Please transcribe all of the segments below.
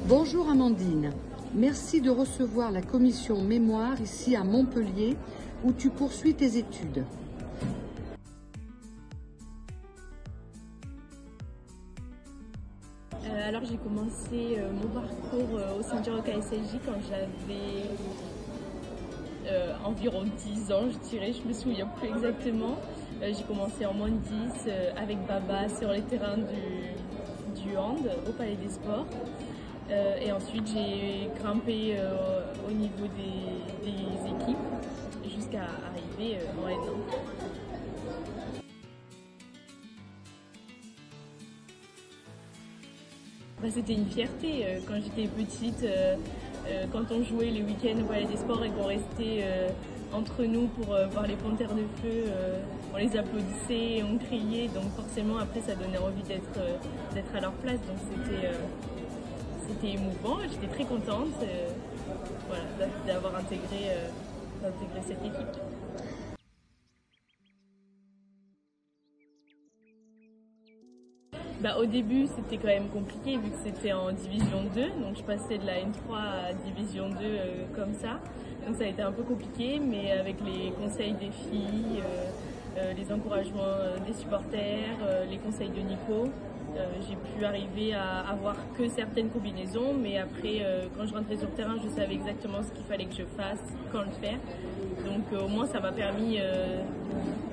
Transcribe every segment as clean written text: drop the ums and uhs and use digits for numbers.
Bonjour Amandine, merci de recevoir la commission mémoire ici à Montpellier où tu poursuis tes études. Alors j'ai commencé mon parcours au sein du KSLJ quand j'avais environ 10 ans, je dirais, je me souviens plus exactement. J'ai commencé en moins de 10 avec Baba sur les terrains du hand au Palais des Sports. Et ensuite j'ai grimpé au niveau des équipes jusqu'à arriver en N1. C'était une fierté quand j'étais petite, quand on jouait les week-ends au Palais des Sports et qu'on restait entre nous pour voir les Panthères de Feu, on les applaudissait, on criait, donc forcément après ça donnait envie d'être à leur place, donc c'était émouvant, j'étais très contente voilà, d'avoir intégré cette équipe. Au début, c'était quand même compliqué vu que c'était en division 2, donc je passais de la N3 à division 2 comme ça. Donc ça a été un peu compliqué, mais avec les conseils des filles, les encouragements des supporters, les conseils de Nico, j'ai pu arriver à avoir que certaines combinaisons, mais après, quand je rentrais sur le terrain, je savais exactement ce qu'il fallait que je fasse, quand le faire. Donc au moins, ça m'a permis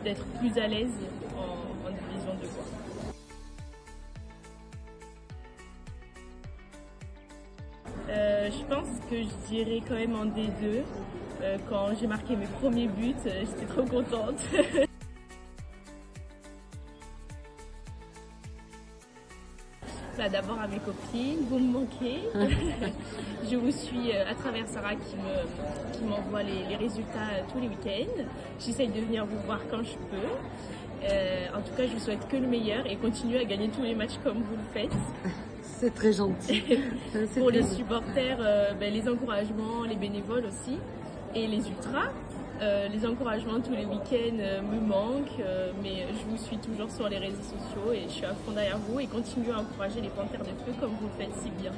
d'être plus à l'aise en division 2. Je pense que je dirais quand même en D2. Quand j'ai marqué mes premiers buts, j'étais trop contente. D'abord à mes copines, vous me manquez. Je vous suis à travers Sarah qui m'envoie les résultats tous les week-ends. J'essaye de venir vous voir quand je peux. En tout cas, je vous souhaite que le meilleur et continuez à gagner tous les matchs comme vous le faites. C'est très gentil. Pour les supporters, les encouragements, les bénévoles aussi, et les ultras. Les encouragements tous les week-ends me manquent, mais je vous suis toujours sur les réseaux sociaux et je suis à fond derrière vous et continuez à encourager les Panthères de Feu comme vous le faites si bien.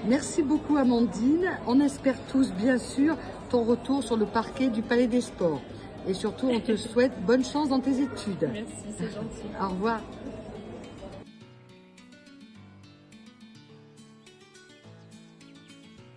Merci beaucoup Amandine. On espère tous bien sûr ton retour sur le parquet du Palais des Sports. Et surtout, on te souhaite bonne chance dans tes études. Merci, c'est gentil. Au revoir.